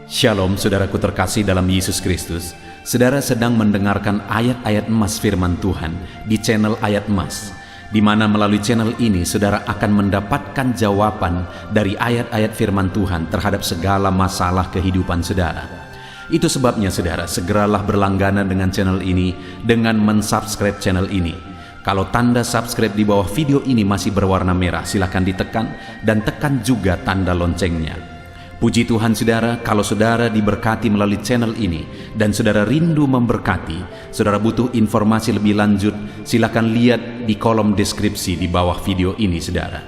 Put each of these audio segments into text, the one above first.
Shalom saudaraku terkasih dalam Yesus Kristus. Saudara sedang mendengarkan ayat-ayat emas firman Tuhan di channel Ayat Emas, di mana melalui channel ini saudara akan mendapatkan jawaban dari ayat-ayat firman Tuhan terhadap segala masalah kehidupan saudara. Itu sebabnya saudara segeralah berlangganan dengan channel ini dengan mensubscribe channel ini. Kalau tanda subscribe di bawah video ini masih berwarna merah, silakan ditekan dan tekan juga tanda loncengnya. Puji Tuhan saudara, kalau saudara diberkati melalui channel ini dan saudara rindu memberkati, saudara butuh informasi lebih lanjut, silakan lihat di kolom deskripsi di bawah video ini saudara.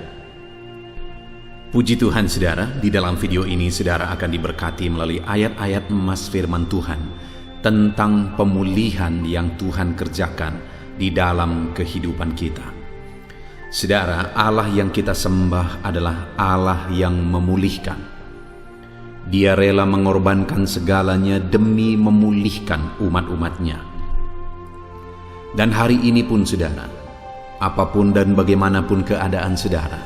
Puji Tuhan saudara, di dalam video ini saudara akan diberkati melalui ayat-ayat emas firman Tuhan tentang pemulihan yang Tuhan kerjakan di dalam kehidupan kita. Saudara, Allah yang kita sembah adalah Allah yang memulihkan. Dia rela mengorbankan segalanya demi memulihkan umat-umatnya. Dan hari ini pun saudara, apapun dan bagaimanapun keadaan saudara,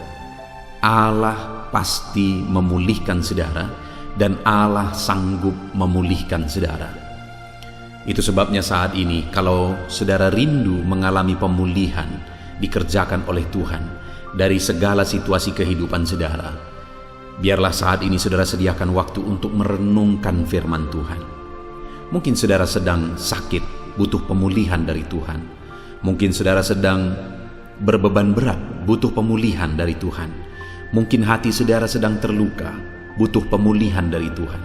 Allah pasti memulihkan saudara dan Allah sanggup memulihkan saudara. Itu sebabnya saat ini kalau saudara rindu mengalami pemulihan dikerjakan oleh Tuhan dari segala situasi kehidupan saudara, biarlah saat ini saudara sediakan waktu untuk merenungkan firman Tuhan. Mungkin saudara sedang sakit, butuh pemulihan dari Tuhan. Mungkin saudara sedang berbeban berat, butuh pemulihan dari Tuhan. Mungkin hati saudara sedang terluka, butuh pemulihan dari Tuhan.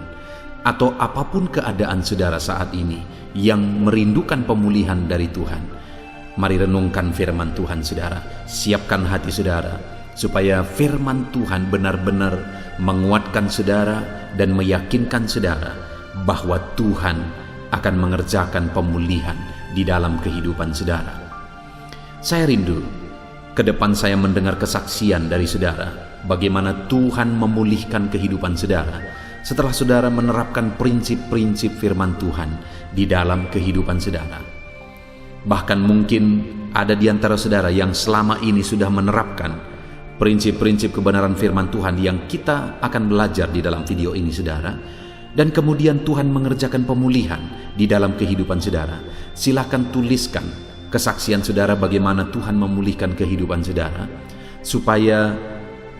Atau apapun keadaan saudara saat ini yang merindukan pemulihan dari Tuhan, mari renungkan firman Tuhan saudara. Siapkan hati saudara supaya firman Tuhan benar-benar menguatkan saudara dan meyakinkan saudara bahwa Tuhan akan mengerjakan pemulihan di dalam kehidupan saudara. Saya rindu ke depan saya mendengar kesaksian dari saudara bagaimana Tuhan memulihkan kehidupan saudara setelah saudara menerapkan prinsip-prinsip firman Tuhan di dalam kehidupan saudara. Bahkan mungkin ada di antara saudara yang selama ini sudah menerapkan prinsip-prinsip kebenaran firman Tuhan yang kita akan belajar di dalam video ini saudara, dan kemudian Tuhan mengerjakan pemulihan di dalam kehidupan saudara. Silakan tuliskan kesaksian saudara bagaimana Tuhan memulihkan kehidupan saudara, supaya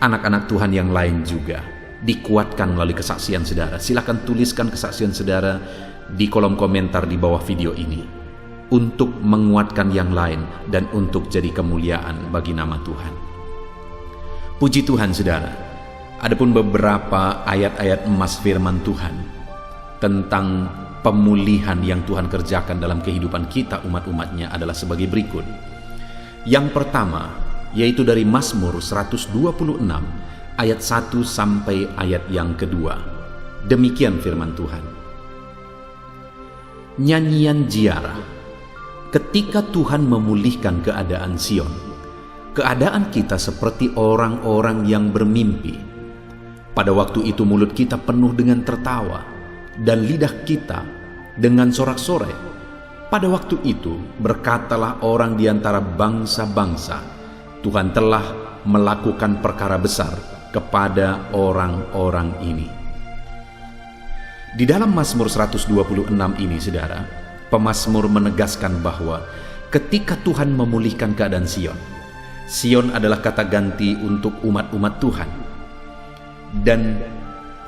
anak-anak Tuhan yang lain juga dikuatkan melalui kesaksian saudara. Silakan tuliskan kesaksian saudara di kolom komentar di bawah video ini untuk menguatkan yang lain dan untuk jadi kemuliaan bagi nama Tuhan. Puji Tuhan saudara, adapun beberapa ayat-ayat emas firman Tuhan tentang pemulihan yang Tuhan kerjakan dalam kehidupan kita umat-umatnya adalah sebagai berikut. Yang pertama, yaitu dari Mazmur 126 ayat 1 sampai ayat yang kedua. Demikian firman Tuhan. Nyanyian ziarah. Ketika Tuhan memulihkan keadaan Sion, keadaan kita seperti orang-orang yang bermimpi. Pada waktu itu mulut kita penuh dengan tertawa dan lidah kita dengan sorak-sorai. Pada waktu itu berkatalah orang di antara bangsa-bangsa, Tuhan telah melakukan perkara besar kepada orang-orang ini. Di dalam Mazmur 126 ini saudara, pemazmur menegaskan bahwa ketika Tuhan memulihkan keadaan Sion adalah kata ganti untuk umat-umat Tuhan. Dan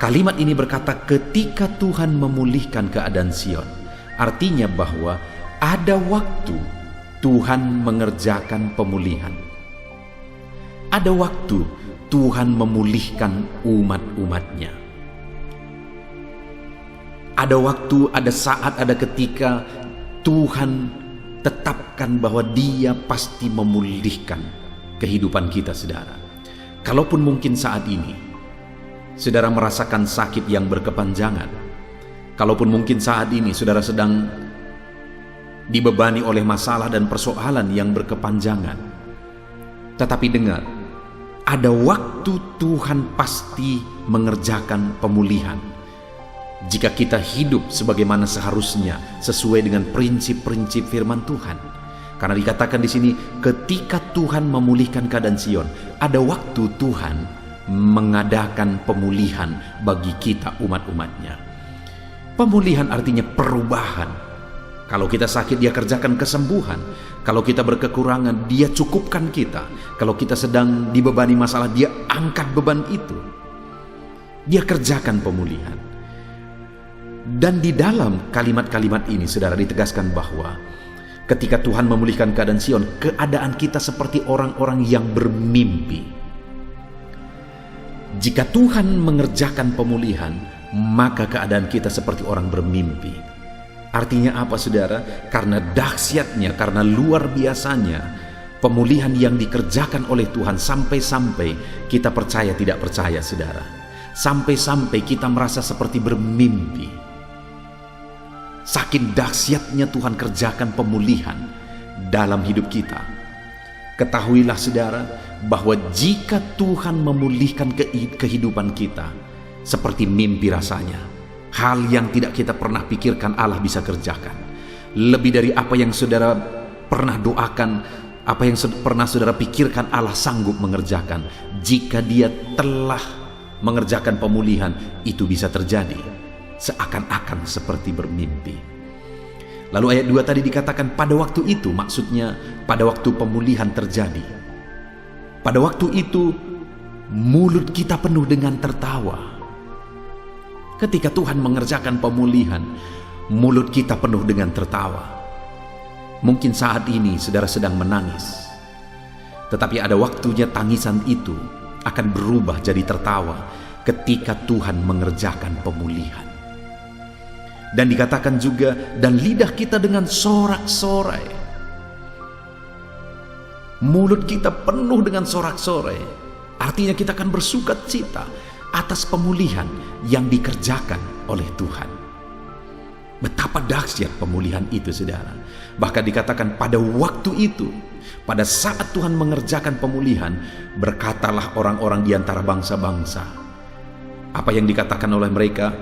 kalimat ini berkata ketika Tuhan memulihkan keadaan Sion. Artinya bahwa ada waktu Tuhan mengerjakan pemulihan. Ada waktu Tuhan memulihkan umat-umatnya. Ada waktu, ada saat, ada ketika Tuhan tetapkan bahwa Dia pasti memulihkan kehidupan kita saudara. Kalaupun mungkin saat ini saudara merasakan sakit yang berkepanjangan, kalaupun mungkin saat ini saudara sedang dibebani oleh masalah dan persoalan yang berkepanjangan, tetapi dengar, ada waktu Tuhan pasti mengerjakan pemulihan jika kita hidup sebagaimana seharusnya sesuai dengan prinsip-prinsip firman Tuhan. Karena dikatakan di sini, ketika Tuhan memulihkan keadaan Sion, ada waktu Tuhan mengadakan pemulihan bagi kita umat-umatnya. Pemulihan artinya perubahan. Kalau kita sakit, Dia kerjakan kesembuhan. Kalau kita berkekurangan, Dia cukupkan kita. Kalau kita sedang dibebani masalah, Dia angkat beban itu. Dia kerjakan pemulihan. Dan di dalam kalimat-kalimat ini, saudara, ditegaskan bahwa ketika Tuhan memulihkan keadaan Sion, keadaan kita seperti orang-orang yang bermimpi. Jika Tuhan mengerjakan pemulihan, maka keadaan kita seperti orang bermimpi. Artinya apa, saudara? Karena dahsyatnya, karena luar biasanya pemulihan yang dikerjakan oleh Tuhan, sampai-sampai kita percaya tidak percaya, saudara. Sampai-sampai kita merasa seperti bermimpi. Saking dahsyatnya Tuhan kerjakan pemulihan dalam hidup kita. Ketahuilah, saudara, bahwa jika Tuhan memulihkan kehidupan kita, seperti mimpi rasanya. Hal yang tidak kita pernah pikirkan Allah bisa kerjakan. Lebih dari apa yang saudara pernah doakan, apa yang pernah saudara pikirkan, Allah sanggup mengerjakan. Jika Dia telah mengerjakan pemulihan, itu bisa terjadi seakan-akan seperti bermimpi. Lalu ayat 2 tadi dikatakan pada waktu itu, maksudnya pada waktu pemulihan terjadi. Pada waktu itu mulut kita penuh dengan tertawa. Ketika Tuhan mengerjakan pemulihan, mulut kita penuh dengan tertawa. Mungkin saat ini saudara sedang menangis, tetapi ada waktunya tangisan itu akan berubah jadi tertawa ketika Tuhan mengerjakan pemulihan. Dan dikatakan juga, dan lidah kita dengan sorak-sorai. Mulut kita penuh dengan sorak-sorai. Artinya kita akan bersukacita atas pemulihan yang dikerjakan oleh Tuhan. Betapa dahsyat pemulihan itu, saudara. Bahkan dikatakan pada waktu itu, pada saat Tuhan mengerjakan pemulihan, berkatalah orang-orang di antara bangsa-bangsa. Apa yang dikatakan oleh mereka?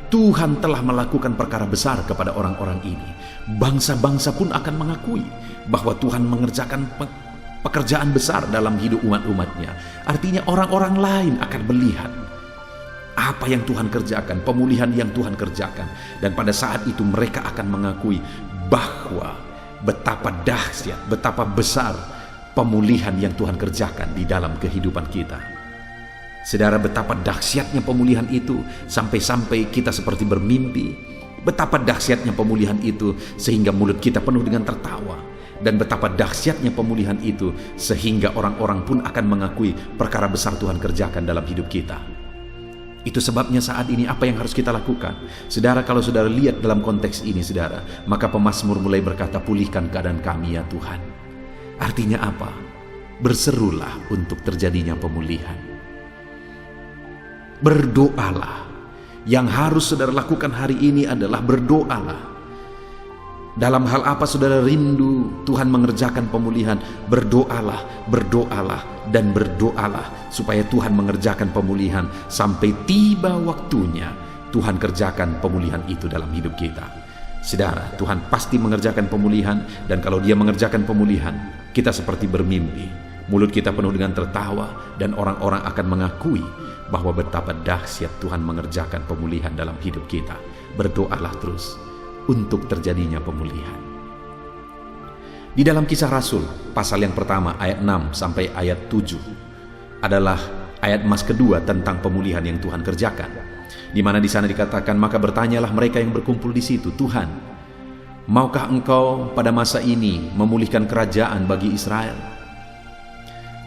Tuhan telah melakukan perkara besar kepada orang-orang ini. Bangsa-bangsa pun akan mengakui bahwa Tuhan mengerjakan pekerjaan besar dalam hidup umat-umatnya. Artinya orang-orang lain akan melihat apa yang Tuhan kerjakan, pemulihan yang Tuhan kerjakan. Dan pada saat itu mereka akan mengakui bahwa betapa dahsyat, betapa besar pemulihan yang Tuhan kerjakan di dalam kehidupan kita. Saudara, betapa dahsyatnya pemulihan itu sampai-sampai kita seperti bermimpi. Betapa dahsyatnya pemulihan itu sehingga mulut kita penuh dengan tertawa. Dan betapa dahsyatnya pemulihan itu sehingga orang-orang pun akan mengakui perkara besar Tuhan kerjakan dalam hidup kita. Itu sebabnya saat ini apa yang harus kita lakukan? Saudara, kalau saudara lihat dalam konteks ini, saudara, maka pemazmur mulai berkata, pulihkan keadaan kami ya Tuhan. Artinya apa? Berserulah untuk terjadinya pemulihan. Berdoalah. Yang harus saudara lakukan hari ini adalah berdoalah. Dalam hal apa saudara rindu Tuhan mengerjakan pemulihan, berdoalah, berdoalah, dan berdoalah supaya Tuhan mengerjakan pemulihan sampai tiba waktunya Tuhan kerjakan pemulihan itu dalam hidup kita. Saudara, Tuhan pasti mengerjakan pemulihan, dan kalau Dia mengerjakan pemulihan, kita seperti bermimpi. Mulut kita penuh dengan tertawa, dan orang-orang akan mengakui bahwa betapa dahsyat Tuhan mengerjakan pemulihan dalam hidup kita. Berdoalah terus untuk terjadinya pemulihan. Di dalam Kisah Rasul pasal yang pertama ayat 6 sampai ayat 7 adalah ayat emas kedua tentang pemulihan yang Tuhan kerjakan, di mana di sana dikatakan, maka bertanyalah mereka yang berkumpul di situ, Tuhan, maukah Engkau pada masa ini memulihkan kerajaan bagi Israel?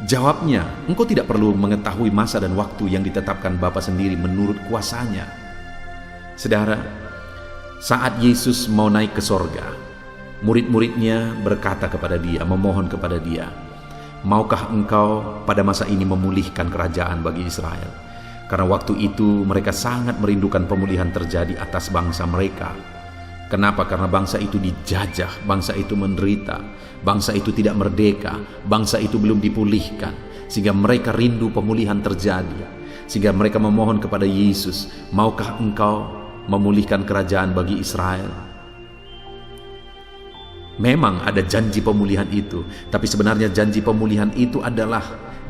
Jawabnya, Engkau tidak perlu mengetahui masa dan waktu yang ditetapkan Bapa sendiri menurut kuasanya. Saudara, saat Yesus mau naik ke sorga, murid-muridnya berkata kepada Dia, memohon kepada Dia, maukah Engkau pada masa ini memulihkan kerajaan bagi Israel? Karena waktu itu mereka sangat merindukan pemulihan terjadi atas bangsa mereka. Kenapa? Karena bangsa itu dijajah, bangsa itu menderita, bangsa itu tidak merdeka, bangsa itu belum dipulihkan, sehingga mereka rindu pemulihan terjadi. Sehingga mereka memohon kepada Yesus, maukah Engkau memulihkan kerajaan bagi Israel? Memang ada janji pemulihan itu, tapi sebenarnya janji pemulihan itu adalah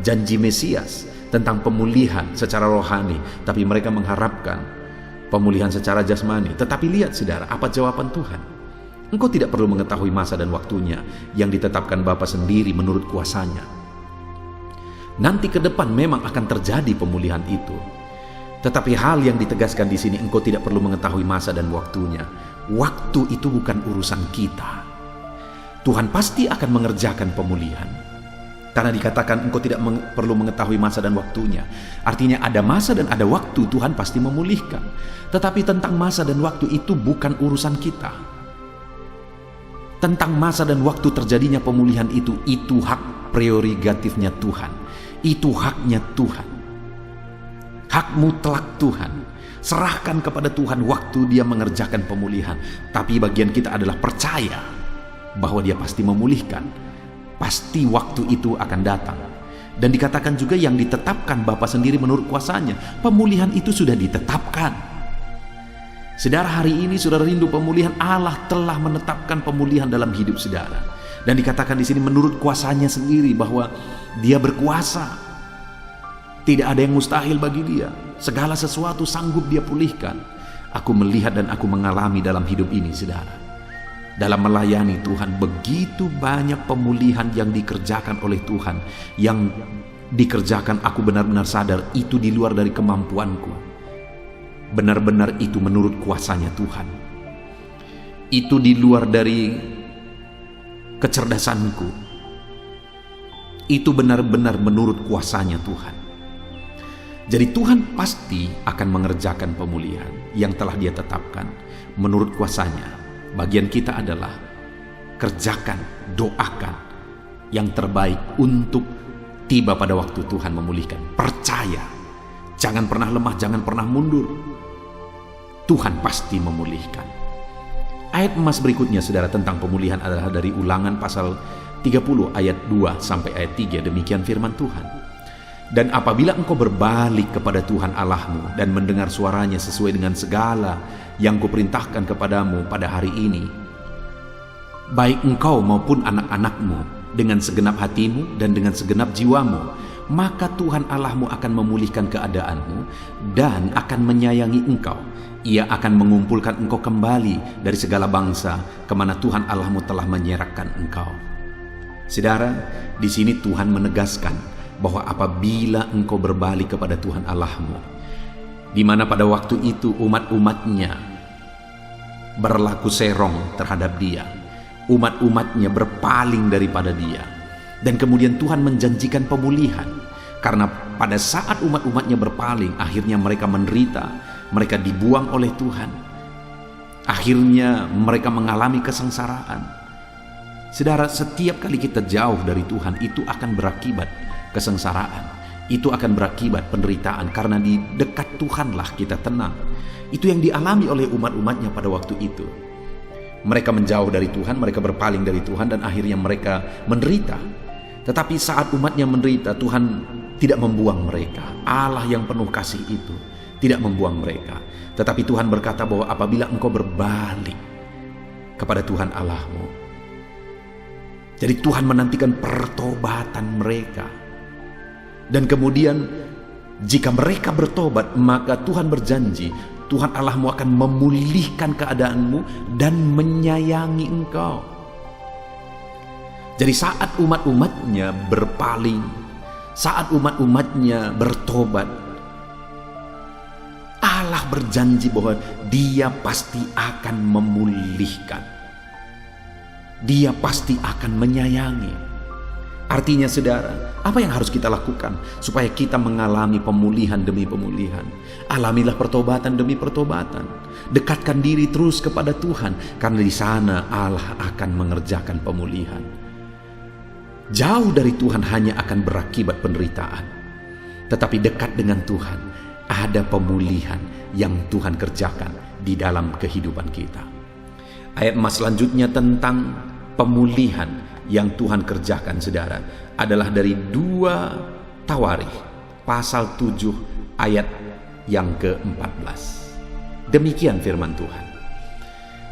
janji Mesias tentang pemulihan secara rohani. Tapi mereka mengharapkan pemulihan secara jasmani. Tetapi lihat saudara, apa jawaban Tuhan? Engkau tidak perlu mengetahui masa dan waktunya yang ditetapkan Bapa sendiri menurut kuasanya. Nanti ke depan memang akan terjadi pemulihan itu. Tetapi hal yang ditegaskan di sini, engkau tidak perlu mengetahui masa dan waktunya. Waktu itu bukan urusan kita. Tuhan pasti akan mengerjakan pemulihan. Karena dikatakan engkau tidak perlu mengetahui masa dan waktunya. Artinya ada masa dan ada waktu, Tuhan pasti memulihkan. Tetapi tentang masa dan waktu itu bukan urusan kita. Tentang masa dan waktu terjadinya pemulihan itu hak prerogatifnya Tuhan. Itu haknya Tuhan. Hak mutlak Tuhan. Serahkan kepada Tuhan waktu Dia mengerjakan pemulihan. Tapi bagian kita adalah percaya bahwa Dia pasti memulihkan. Pasti waktu itu akan datang. Dan dikatakan juga yang ditetapkan Bapa sendiri menurut kuasanya. Pemulihan itu sudah ditetapkan. Saudara, hari ini saudara rindu pemulihan. Allah telah menetapkan pemulihan dalam hidup saudara. Dan dikatakan di sini menurut kuasanya sendiri bahwa Dia berkuasa. Tidak ada yang mustahil bagi Dia. Segala sesuatu sanggup Dia pulihkan. Aku melihat dan aku mengalami dalam hidup ini saudara. Dalam melayani Tuhan, begitu banyak pemulihan yang dikerjakan oleh Tuhan. Yang dikerjakan aku benar-benar sadar itu di luar dari kemampuanku. Benar-benar itu menurut kuasanya Tuhan. Itu di luar dari kecerdasanku. Itu benar-benar menurut kuasanya Tuhan. Jadi Tuhan pasti akan mengerjakan pemulihan yang telah Dia tetapkan menurut kuasanya. Bagian kita adalah kerjakan, doakan yang terbaik untuk tiba pada waktu Tuhan memulihkan. Percaya, jangan pernah lemah, jangan pernah mundur. Tuhan pasti memulihkan. Ayat emas berikutnya saudara tentang pemulihan adalah dari Ulangan pasal 30 ayat 2 sampai ayat 3. Demikian firman Tuhan. Dan apabila engkau berbalik kepada Tuhan Allahmu dan mendengar suaranya sesuai dengan segala yang kuperintahkan kepadamu pada hari ini, baik engkau maupun anak-anakmu dengan segenap hatimu dan dengan segenap jiwamu, maka Tuhan Allahmu akan memulihkan keadaanmu dan akan menyayangi engkau. Ia akan mengumpulkan engkau kembali dari segala bangsa kemana Tuhan Allahmu telah menyerahkan engkau. Saudara, di sini Tuhan menegaskan bahwa apabila engkau berbalik kepada Tuhan Allahmu, di mana pada waktu itu umat-umatnya berlaku serong terhadap Dia, umat-umatnya berpaling daripada Dia, dan kemudian Tuhan menjanjikan pemulihan. Karena pada saat umat-umatnya berpaling, akhirnya mereka menderita, mereka dibuang oleh Tuhan, akhirnya mereka mengalami kesengsaraan. Saudara, setiap kali kita jauh dari Tuhan, itu akan berakibat kesengsaraan, itu akan berakibat penderitaan. Karena di dekat Tuhanlah kita tenang. Itu yang dialami oleh umat-umatnya pada waktu itu. Mereka menjauh dari Tuhan, mereka berpaling dari Tuhan, dan akhirnya mereka menderita. Tetapi saat umatnya menderita, Tuhan tidak membuang mereka. Allah yang penuh kasih itu tidak membuang mereka. Tetapi Tuhan berkata bahwa apabila engkau berbalik kepada Tuhan Allahmu, jadi Tuhan menantikan pertobatan mereka. Dan kemudian jika mereka bertobat, maka Tuhan berjanji, Tuhan Allahmu akan memulihkan keadaanmu dan menyayangi engkau. Jadi saat umat-umatnya berpaling, saat umat-umatnya bertobat, Allah berjanji bahwa Dia pasti akan memulihkan. Dia pasti akan menyayangi. Artinya saudara, apa yang harus kita lakukan supaya kita mengalami pemulihan demi pemulihan? Alamilah pertobatan demi pertobatan. Dekatkan diri terus kepada Tuhan, karena di sana Allah akan mengerjakan pemulihan. Jauh dari Tuhan hanya akan berakibat penderitaan. Tetapi dekat dengan Tuhan, ada pemulihan yang Tuhan kerjakan di dalam kehidupan kita. Ayat emas selanjutnya tentang pemulihan yang Tuhan kerjakan saudara adalah dari 2 Tawarikh pasal 7 ayat yang ke-14. Demikian firman Tuhan.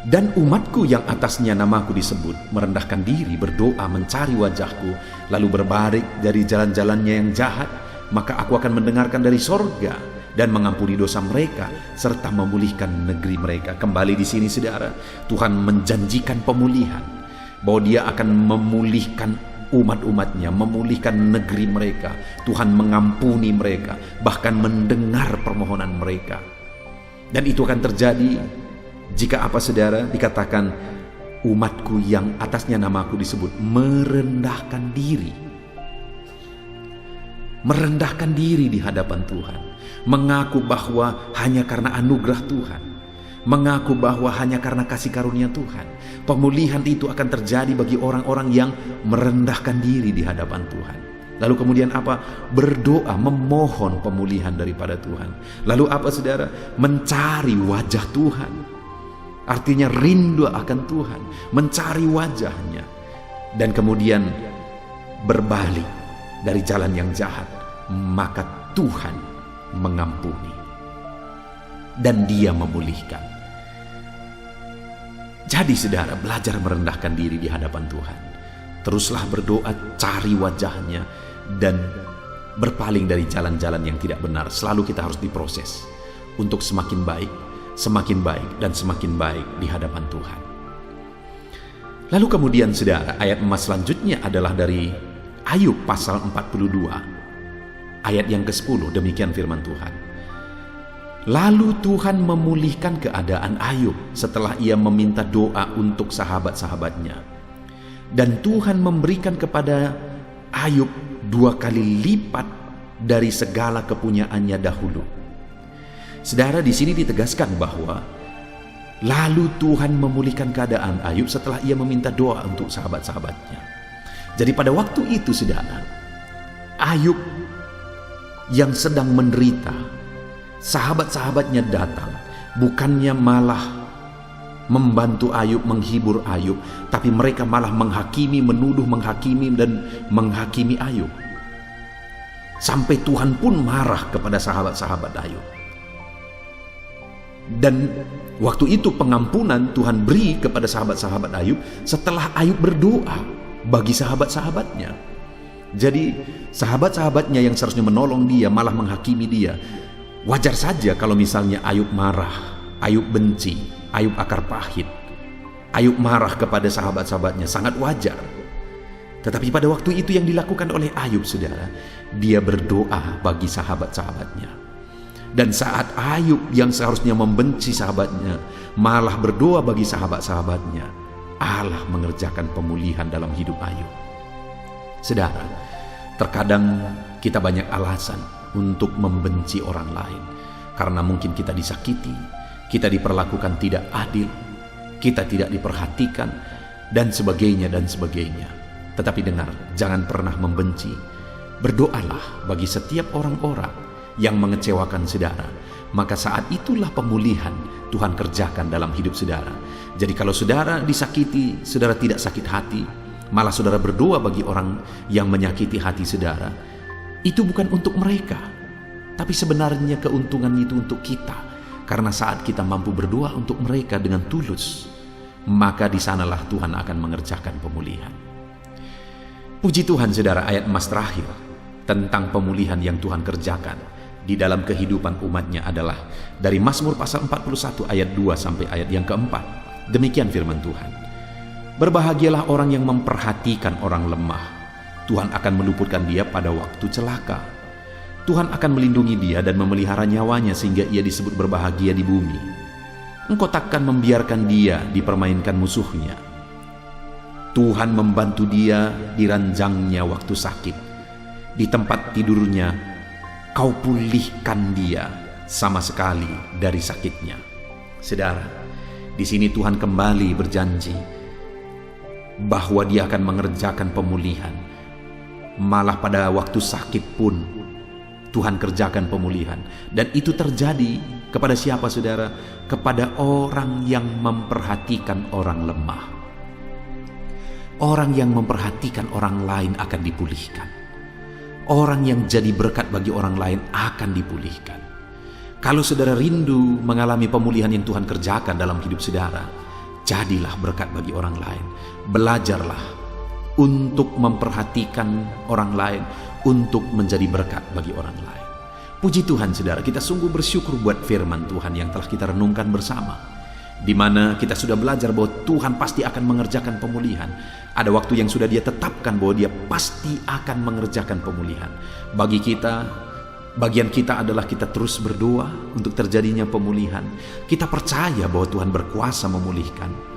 Dan umatku yang atasnya namaku disebut merendahkan diri, berdoa, mencari wajahku, lalu berbalik dari jalan-jalannya yang jahat, maka aku akan mendengarkan dari sorga dan mengampuni dosa mereka serta memulihkan negeri mereka. Kembali di sini saudara, Tuhan menjanjikan pemulihan, bahwa Dia akan memulihkan umat-umatnya, memulihkan negeri mereka. Tuhan mengampuni mereka, bahkan mendengar permohonan mereka. Dan itu akan terjadi jika apa saudara? Dikatakan umatku yang atasnya namaku disebut merendahkan diri. Merendahkan diri di hadapan Tuhan, mengaku bahwa hanya karena anugerah Tuhan, mengaku bahwa hanya karena kasih karunia Tuhan. Pemulihan itu akan terjadi bagi orang-orang yang merendahkan diri di hadapan Tuhan. Lalu kemudian apa? Berdoa, memohon pemulihan daripada Tuhan. Lalu apa saudara? Mencari wajah Tuhan. Artinya rindu akan Tuhan, mencari wajahnya, dan kemudian berbalik dari jalan yang jahat, maka Tuhan mengampuni dan Dia memulihkan. Jadi saudara, belajar merendahkan diri di hadapan Tuhan. Teruslah berdoa, cari wajahnya, dan berpaling dari jalan-jalan yang tidak benar. Selalu kita harus diproses untuk semakin baik, dan semakin baik di hadapan Tuhan. Lalu kemudian saudara, ayat emas selanjutnya adalah dari Ayub pasal 42 ayat yang ke-10. Demikian firman Tuhan. Lalu Tuhan memulihkan keadaan Ayub setelah ia meminta doa untuk sahabat-sahabatnya, dan Tuhan memberikan kepada Ayub 2 kali lipat dari segala kepunyaannya dahulu. Saudara, di sini ditegaskan bahwa lalu Tuhan memulihkan keadaan Ayub setelah ia meminta doa untuk sahabat-sahabatnya. Jadi pada waktu itu saudara, Ayub yang sedang menderita, sahabat-sahabatnya datang, bukannya malah membantu Ayub, menghibur Ayub, tapi mereka malah menghakimi, menuduh, menghakimi, dan menghakimi Ayub. Sampai Tuhan pun marah kepada sahabat-sahabat Ayub. Dan waktu itu pengampunan Tuhan beri kepada sahabat-sahabat Ayub setelah Ayub berdoa bagi sahabat-sahabatnya. Jadi sahabat-sahabatnya yang seharusnya menolong dia malah menghakimi dia. Wajar saja kalau misalnya Ayub marah, Ayub benci, Ayub akar pahit, Ayub marah kepada sahabat-sahabatnya, sangat wajar. Tetapi pada waktu itu yang dilakukan oleh Ayub saudara, dia berdoa bagi sahabat-sahabatnya. Dan saat Ayub yang seharusnya membenci sahabatnya malah berdoa bagi sahabat-sahabatnya, Allah mengerjakan pemulihan dalam hidup Ayub. Saudara, terkadang kita banyak alasan untuk membenci orang lain, karena mungkin kita disakiti, kita diperlakukan tidak adil, kita tidak diperhatikan, dan sebagainya dan sebagainya. Tetapi dengar, jangan pernah membenci. Berdoalah bagi setiap orang-orang yang mengecewakan saudara, maka saat itulah pemulihan Tuhan kerjakan dalam hidup saudara. Jadi kalau saudara disakiti, saudara tidak sakit hati, malah saudara berdoa bagi orang yang menyakiti hati saudara, itu bukan untuk mereka, tapi sebenarnya keuntungan itu untuk kita. Karena saat kita mampu berdoa untuk mereka dengan tulus, maka di sanalah Tuhan akan mengerjakan pemulihan. Puji Tuhan saudara, ayat emas terakhir tentang pemulihan yang Tuhan kerjakan di dalam kehidupan umatnya adalah dari Mazmur pasal 41 ayat 2 sampai ayat yang keempat. Demikian firman Tuhan. Berbahagialah orang yang memperhatikan orang lemah. Tuhan akan meluputkan dia pada waktu celaka. Tuhan akan melindungi dia dan memelihara nyawanya sehingga ia disebut berbahagia di bumi. Engkau takkan membiarkan dia dipermainkan musuhnya. Tuhan membantu dia di ranjangnya waktu sakit. Di tempat tidurnya, kau pulihkan dia sama sekali dari sakitnya. Saudara, di sini Tuhan kembali berjanji bahwa Dia akan mengerjakan pemulihan. Malah pada waktu sakit pun Tuhan kerjakan pemulihan. Dan itu terjadi kepada siapa saudara? Kepada orang yang memperhatikan orang lemah. Orang yang memperhatikan orang lain akan dipulihkan. Orang yang jadi berkat bagi orang lain akan dipulihkan. Kalau saudara rindu mengalami pemulihan yang Tuhan kerjakan dalam hidup saudara, jadilah berkat bagi orang lain. Belajarlah untuk memperhatikan orang lain, untuk menjadi berkat bagi orang lain. Puji Tuhan saudara, kita sungguh bersyukur buat firman Tuhan yang telah kita renungkan bersama, di mana kita sudah belajar bahwa Tuhan pasti akan mengerjakan pemulihan. Ada waktu yang sudah Dia tetapkan bahwa Dia pasti akan mengerjakan pemulihan. Bagi kita, bagian kita adalah kita terus berdoa untuk terjadinya pemulihan. Kita percaya bahwa Tuhan berkuasa memulihkan.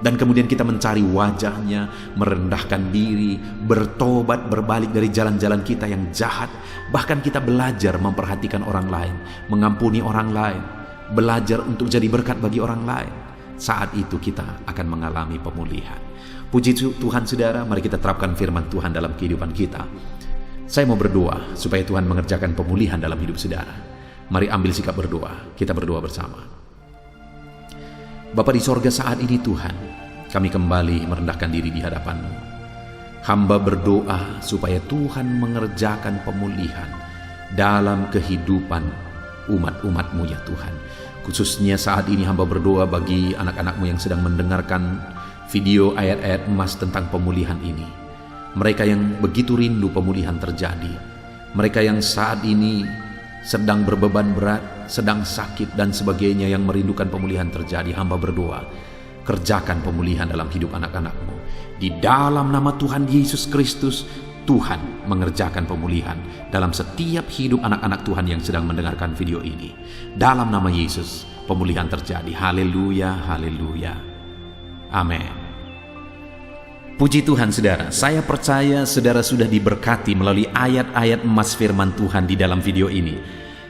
Dan kemudian kita mencari wajah-Nya, merendahkan diri, bertobat, berbalik dari jalan-jalan kita yang jahat. Bahkan kita belajar memperhatikan orang lain, mengampuni orang lain, belajar untuk jadi berkat bagi orang lain. Saat itu kita akan mengalami pemulihan. Puji Tuhan saudara, mari kita terapkan firman Tuhan dalam kehidupan kita. Saya mau berdoa supaya Tuhan mengerjakan pemulihan dalam hidup saudara. Mari ambil sikap berdoa, kita berdoa bersama. Bapa di sorga, saat ini Tuhan, kami kembali merendahkan diri di hadapan-Mu. Hamba berdoa supaya Tuhan mengerjakan pemulihan dalam kehidupan umat-umat-Mu ya Tuhan. Khususnya saat ini hamba berdoa bagi anak-anak-Mu yang sedang mendengarkan video ayat-ayat emas tentang pemulihan ini. Mereka yang begitu rindu pemulihan terjadi. Mereka yang saat ini sedang berbeban berat, sedang sakit dan sebagainya, yang merindukan pemulihan terjadi. Hamba berdoa, kerjakan pemulihan dalam hidup anak-anak-Mu. Di dalam nama Tuhan Yesus Kristus, Tuhan mengerjakan pemulihan dalam setiap hidup anak-anak Tuhan yang sedang mendengarkan video ini. Dalam nama Yesus, pemulihan terjadi. Haleluya, haleluya. Amin. Puji Tuhan saudara, saya percaya saudara sudah diberkati melalui ayat-ayat emas firman Tuhan di dalam video ini.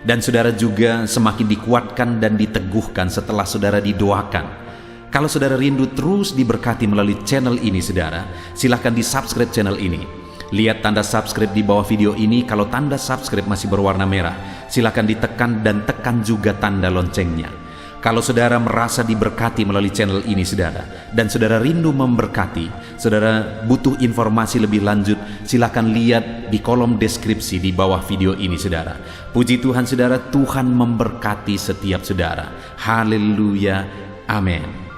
Dan saudara juga semakin dikuatkan dan diteguhkan setelah saudara didoakan. Kalau saudara rindu terus diberkati melalui channel ini saudara, silahkan di subscribe channel ini. Lihat tanda subscribe di bawah video ini. Kalau tanda subscribe masih berwarna merah, silahkan ditekan dan tekan juga tanda loncengnya. Kalau saudara merasa diberkati melalui channel ini saudara, dan saudara rindu memberkati, saudara butuh informasi lebih lanjut, silakan lihat di kolom deskripsi di bawah video ini saudara. Puji Tuhan saudara, Tuhan memberkati setiap saudara. Haleluya, amin.